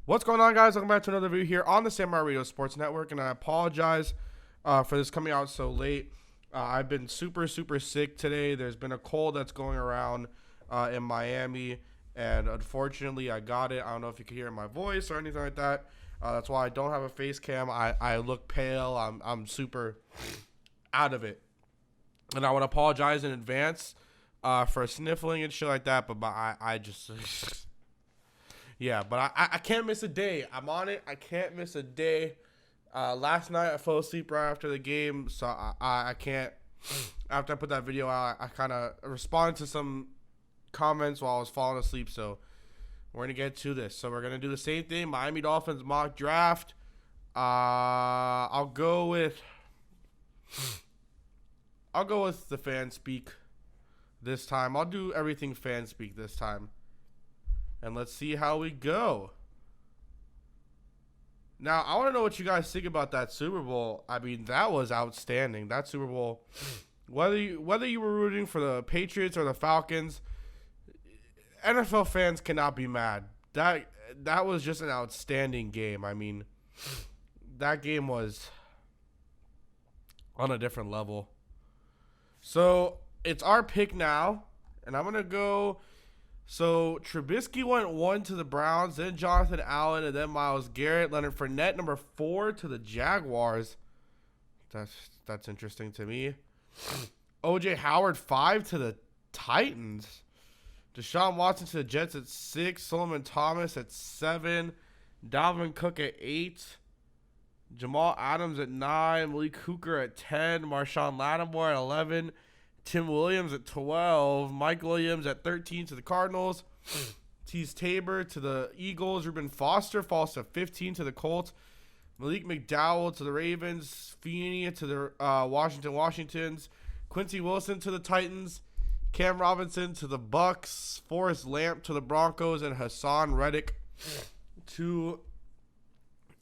What's going on, guys? Welcome back to another video here on the Samurai Radio Sports Network, and I apologize for this coming out so late. I've been super sick today. There's been a cold that's going around in Miami, and unfortunately I got it. I don't know if you can hear my voice or anything like that. That's why I don't have a face cam. I look pale. I'm super out of it, and I want to apologize in advance for sniffling and shit like that, but I just... Yeah, but I can't miss a day. I'm on it. I can't miss a day. Last night I fell asleep right after the game, so I can't. After I put that video out, I kind of responded to some comments while I was falling asleep, so we're going to get to this. So we're going to do the same thing, Miami Dolphins mock draft. I'll go with the fan speak this time. I'll do everything fan speak this time. And let's see how we go. Now, I want to know what you guys think about that Super Bowl. I mean, that was outstanding. That Super Bowl, whether you were rooting for the Patriots or the Falcons, NFL fans cannot be mad. That was just an outstanding game. I mean, that game was on a different level. So, it's our pick now, and I'm going to go... So, Trubisky went 1 to the Browns, then Jonathan Allen, and then Myles Garrett. Leonard Fournette, number 4 to the Jaguars. That's interesting to me. O.J. Howard, 5 to the Titans. Deshaun Watson to the Jets at 6. Solomon Thomas at 7. Dalvin Cook at 8. Jamal Adams at 9. Malik Hooker at 10. Marshawn Lattimore at 11. Tim Williams at 12. Mike Williams at 13 to the Cardinals. Tease Tabor to the Eagles. Reuben Foster falls to 15 to the Colts. Malik McDowell to the Ravens. Feeney to the Washingtons. Quincy Wilson to the Titans. Cam Robinson to the Bucks. Forrest Lamp to the Broncos. And Hassan Reddick to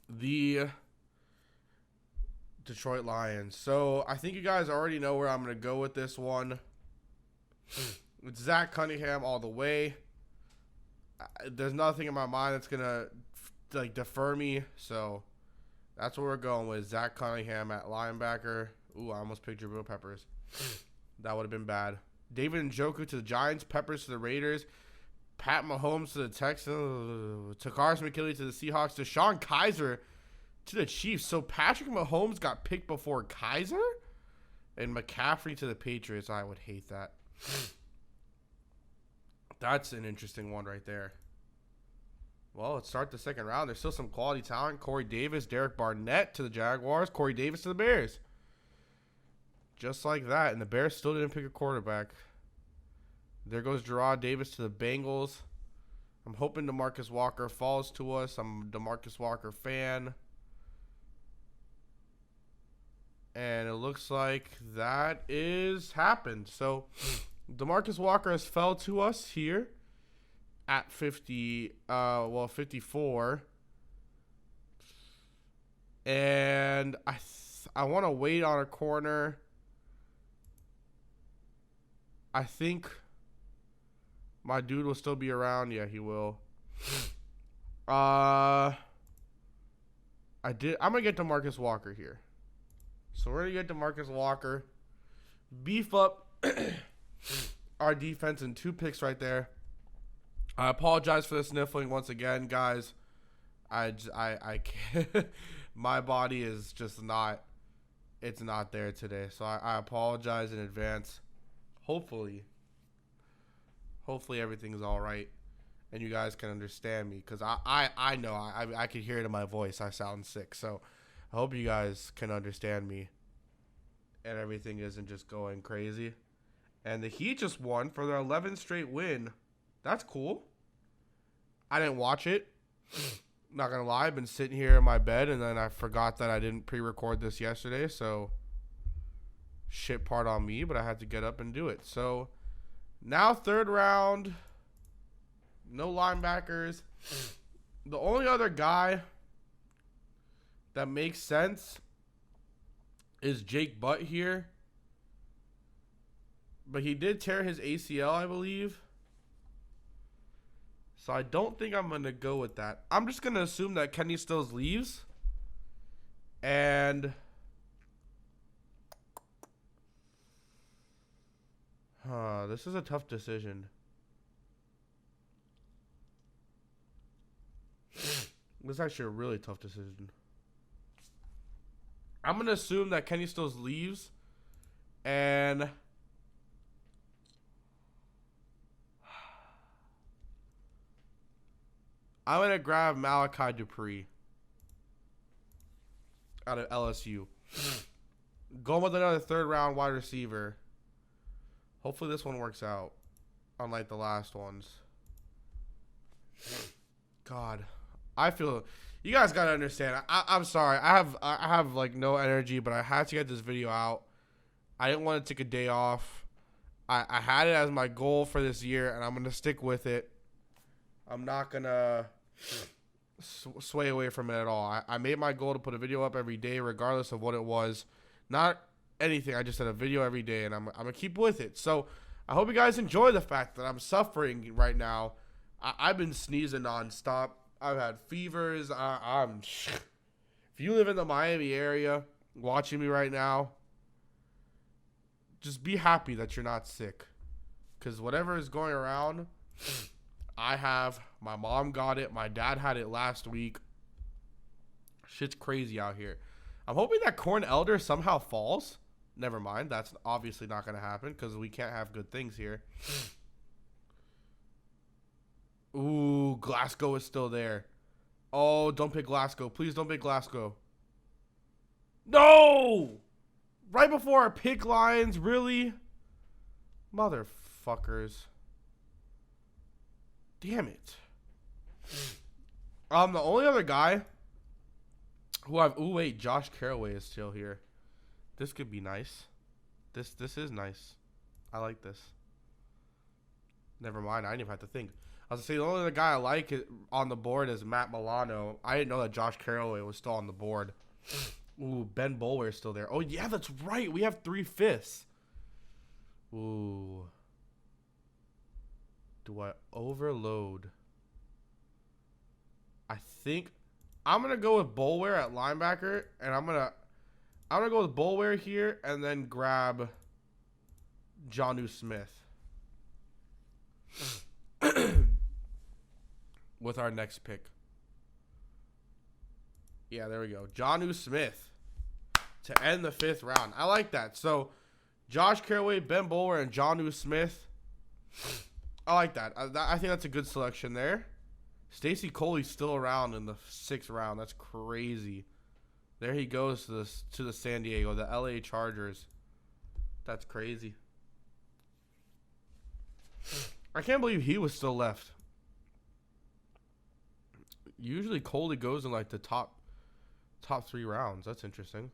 the Detroit Lions. So I think you guys already know where I'm going to go with this one. It's Zach Cunningham all the way. There's nothing in my mind that's going to defer me. So that's what we're going with. Zach Cunningham at linebacker. Ooh, I almost picked Jabril Peppers. That would have been bad. David Njoku to the Giants. Peppers to the Raiders. Pat Mahomes to the Texans. Takaris McKinley to the Seahawks. Deshaun Kaiser to the Chiefs. So Patrick Mahomes got picked before Kaiser? And McCaffrey to the Patriots. I would hate that. That's an interesting one right there. Well, let's start the second round. There's still some quality talent. Corey Davis, Derek Barnett to the Jaguars. Corey Davis to the Bears. Just like that. And the Bears still didn't pick a quarterback. There goes Gerard Davis to the Bengals. I'm hoping DeMarcus Walker falls to us. I'm a DeMarcus Walker fan. And it looks like that is happened. So, DeMarcus Walker has fell to us here at 54. And I want to wait on a corner. I think my dude will still be around. Yeah, he will. I'm going to get DeMarcus Walker here. So we're going to get DeMarcus Walker. Beef up our defense in 2 picks right there. I apologize for the sniffling once again, guys. I can't. My body is just not, it's not there today. So I apologize in advance. Hopefully everything's all right and you guys can understand me, because I know I can hear it in my voice. I sound sick. So I hope you guys can understand me and everything isn't just going crazy. And the Heat just won for their 11th straight win. That's cool. I didn't watch it. Not going to lie. I've been sitting here in my bed, and then I forgot that I didn't pre-record this yesterday. So shit part on me, but I had to get up and do it. So now third round. No linebackers. The only other guy that makes sense is Jake Butt here. But he did tear his ACL, I believe. So I don't think I'm going to go with that. I'm just going to assume that Kenny Stills leaves. And this is a tough decision. This is actually a really tough decision. I'm going to assume that Kenny Stills leaves. And I'm going to grab Malachi Dupree out of LSU. Going with another third-round wide receiver. Hopefully this one works out, unlike the last ones. God, I feel you guys gotta understand. I'm sorry. I have like no energy, but I had to get this video out. I didn't want to take a day off. I had it as my goal for this year, and I'm gonna stick with it. I'm not gonna sway away from it at all. I made my goal to put a video up every day, regardless of what it was. Not anything. I just said a video every day, and I'm gonna keep with it. So I hope you guys enjoy the fact that I'm suffering right now. I've been sneezing nonstop. I've had fevers. If you live in the Miami area watching me right now, just be happy that you're not sick, because whatever is going around, I have. My mom got it. My dad had it last week. Shit's crazy out here. I'm hoping that Corn Elder somehow falls. Never mind. That's obviously not going to happen because we can't have good things here. Ooh, Glasgow is still there. Oh, don't pick Glasgow. Please don't pick Glasgow. No! Right before our pick lines, really? Motherfuckers. Damn it. The only other guy who I've... Ooh, wait. Josh Caraway is still here. This could be nice. This is nice. I like this. Never mind. I didn't even have to think. I was going to say, the only other guy I like on the board is Matt Milano. I didn't know that Josh Caraway was still on the board. Ooh, Ben Boulware is still there. Oh, yeah, that's right. We have 3/5. Ooh. Do I overload? I think I'm going to go with Boulware at linebacker, and I'm going to go with Boulware here and then grab Jonnu Smith with our next pick. Yeah, there we go. Jonnu Smith to end the 5th round. I like that. So, Josh Caraway, Ben Boulware, and Jonnu Smith. I like that. I think that's a good selection there. Stacy Coley's still around in the 6th round. That's crazy. There he goes to the San Diego, the LA Chargers. That's crazy. I can't believe he was still left. Usually Coley goes in like the top 3 rounds. That's interesting.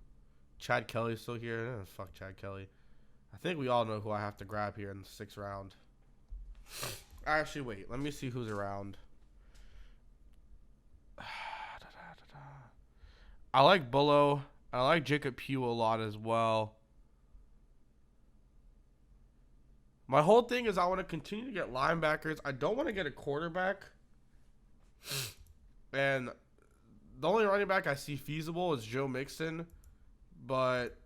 Chad Kelly's still here. Fuck Chad Kelly. I think we all know who I have to grab here in the 6th round. Actually, wait. Let me see who's around. I like Bullough. I like Jacob Pugh a lot as well. My whole thing is I want to continue to get linebackers. I don't want to get a quarterback. And the only running back I see feasible is Joe Mixon. But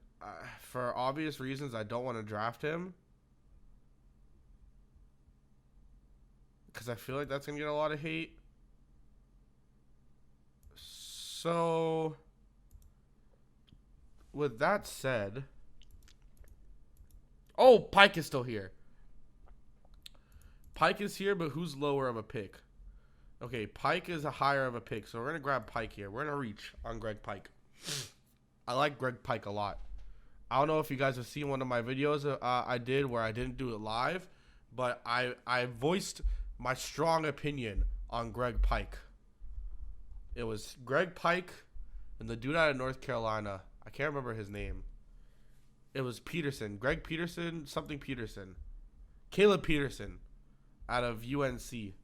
for obvious reasons, I don't want to draft him. Because I feel like that's going to get a lot of hate. So, with that said... Oh, Pike is still here. Pike is here, but who's lower of a pick? Okay, Pike is a higher of a pick, so we're going to grab Pike here. We're going to reach on Greg Pike. I like Greg Pike a lot. I don't know if you guys have seen one of my videos I did where I didn't do it live, but I voiced my strong opinion on Greg Pike. It was Greg Pike and the dude out of North Carolina. I can't remember his name. It was Peterson. Greg Peterson, something Peterson. Caleb Peterson out of UNC.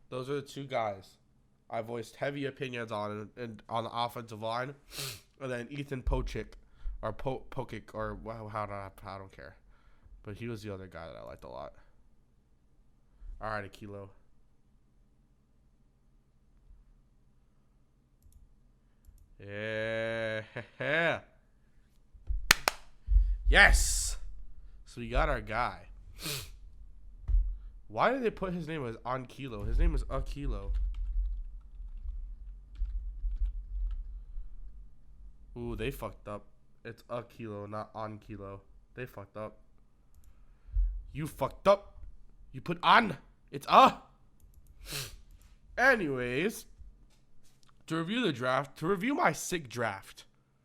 Those are the 2 guys I voiced heavy opinions on on the offensive line. And then Ethan Pochik, or Pokic, or I don't care. But he was the other guy that I liked a lot. All right, Akilo. Yes. So we got our guy. Why did they put his name as On Kilo? His name is A Kilo. Ooh, they fucked up. It's A Kilo, not On Kilo. They fucked up. You fucked up. You put on. It's A. Anyways, to review the draft, to review my sick draft.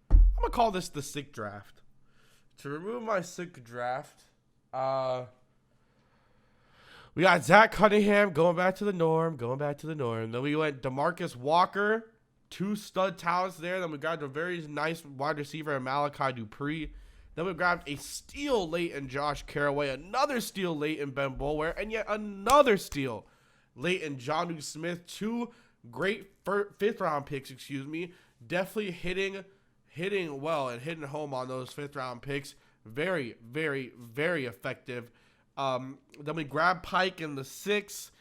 I'm going to call this the sick draft. To remove my sick draft, we got Zach Cunningham going back to the norm. Then we went DeMarcus Walker, 2 stud talents there. Then we got a very nice wide receiver in Malachi Dupree. Then we grabbed a steal late in Josh Caraway, another steal late in Ben Boulware, and yet another steal late in Jonnu Smith. 2 great fifth-round picks, definitely hitting well and hitting home on those fifth-round picks. Very, very, very effective. Then we grab Pike in the 6th,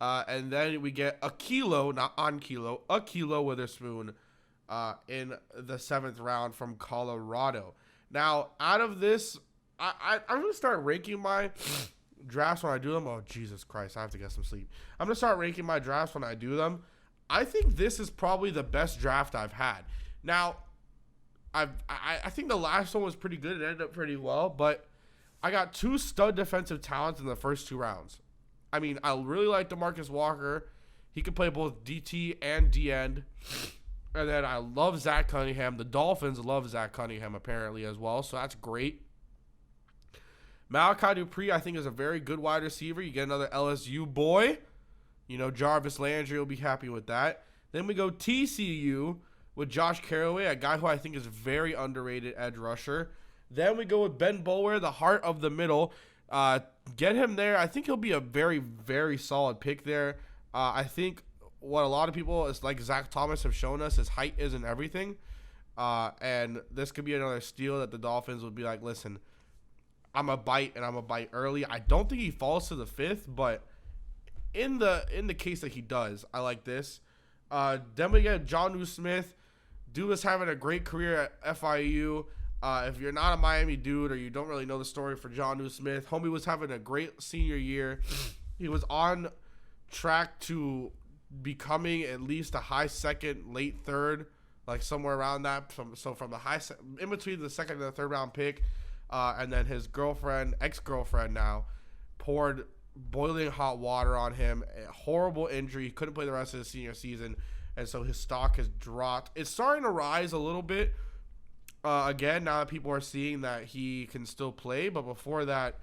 and then we get a Kilo, not On Kilo, a Kilo Witherspoon in the 7th round from Colorado. Now, out of this, I'm going to start ranking my drafts when I do them. Oh, Jesus Christ, I have to get some sleep. I'm going to start ranking my drafts when I do them. I think this is probably the best draft I've had. Now, I think the last one was pretty good. It ended up pretty well, but I got 2 stud defensive talents in the first 2 rounds. I mean, I really like DeMarcus Walker. He can play both DT and D-end. And then I love Zach Cunningham. The Dolphins love Zach Cunningham apparently as well, so that's great. Malachi Dupree, I think, is a very good wide receiver. You get another LSU boy. You know, Jarvis Landry will be happy with that. Then we go TCU with Josh Caraway, a guy who I think is very underrated edge rusher. Then we go with Ben Boulware, the heart of the middle. Get him there. I think he'll be a very, very solid pick there. I think what a lot of people, is like Zach Thomas, have shown us, his height isn't everything. And this could be another steal that the Dolphins would be like, listen, I'm a bite and I'm a bite early. I don't think he falls to the 5th, but in the case that he does, I like this. Then we get Jonnu Smith. Dude was having a great career at FIU. If you're not a Miami dude or you don't really know the story for Jonnu Smith, homie was having a great senior year. He was on track to becoming at least a high 2nd, late 3rd, like somewhere around that. From the high, in between the 2nd and the 3rd round pick, and then his ex-girlfriend now, poured boiling hot water on him. A horrible injury. He couldn't play the rest of the senior season, and so his stock has dropped. It's starting to rise a little bit. Again, now that people are seeing that he can still play, but before that,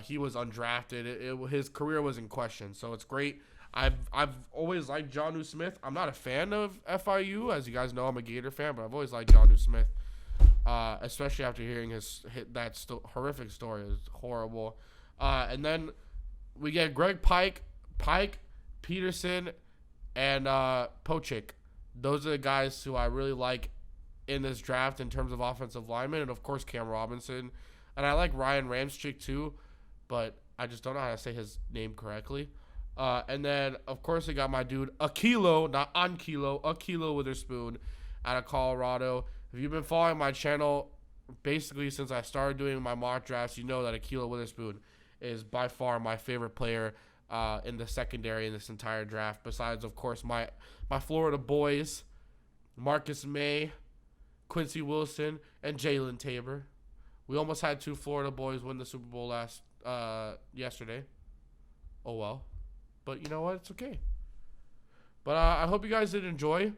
he was undrafted. His career was in question, so it's great. I've always liked Jonnu Smith. I'm not a fan of FIU, as you guys know. I'm a Gator fan, but I've always liked Jonnu Smith, especially after hearing that horrific story. It was horrible. And then we get Greg Pike, Peterson, and Pochik. Those are the guys who I really like in this draft in terms of offensive linemen, and of course Cam Robinson. And I like Ryan Ramczyk too, but I just don't know how to say his name correctly. And then, of course, I got my dude, A Kilo, not On Kilo, A Kilo Witherspoon out of Colorado. If you've been following my channel, basically since I started doing my mock drafts, you know that A Kilo Witherspoon is by far my favorite player in the secondary in this entire draft, besides, of course, my Florida boys, Marcus May, Quincy Wilson, and Jalen Tabor. We almost had 2 Florida boys win the Super Bowl yesterday. Oh, well. But you know what? It's okay. But I hope you guys did enjoy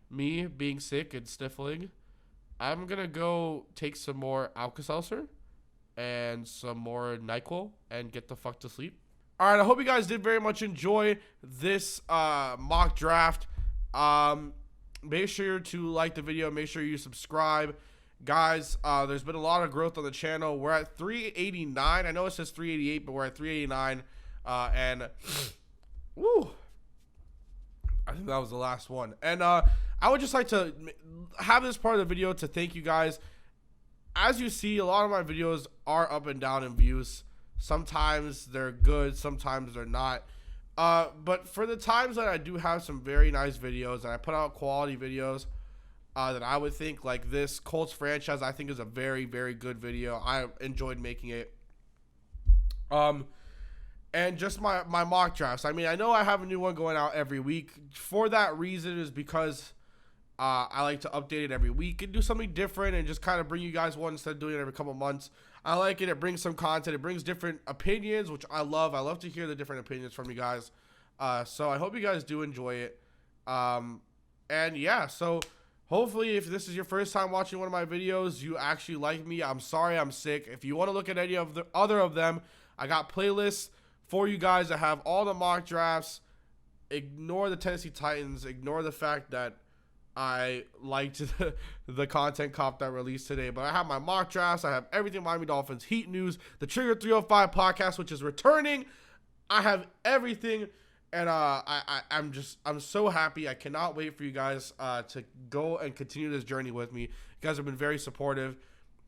me being sick and sniffling. I'm going to go take some more Alka-Seltzer and some more NyQuil and get the fuck to sleep. All right, I hope you guys did very much enjoy this mock draft. Make sure to like the video. Make sure you subscribe. Guys, there's been a lot of growth on the channel. We're at 389. I know it says 388, but we're at 389. And woo, I think that was the last one. And I would just like to have this part of the video to thank you guys. As you see, a lot of my videos are up and down in views. Sometimes they're good, sometimes they're not. But for the times that I do have some very nice videos and I put out quality videos, that I would think. Like this Colts franchise, I think is a very, very good video. I enjoyed making it. And just my mock drafts. I mean, I know I have a new one going out every week. For that reason is because I like to update it every week and do something different and just kind of bring you guys one instead of doing it every couple months. I like it. It brings some content. It brings different opinions, which I love. I love to hear the different opinions from you guys. So I hope you guys do enjoy it. And yeah, so hopefully if this is your first time watching one of my videos, you actually like me. I'm sorry I'm sick. If you want to look at any of the other of them, I got playlists for you guys that have all the mock drafts. Ignore the Tennessee Titans. Ignore the fact that I liked the content cop that released today. But I have my mock drafts. I have everything Miami Dolphins, Heat news, the Trigger 305 podcast, which is returning. I have everything. And I'm so happy. I cannot wait for you guys to go and continue this journey with me. You guys have been very supportive.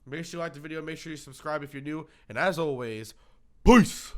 Make sure you like the video. Make sure you subscribe if you're new. And as always, peace.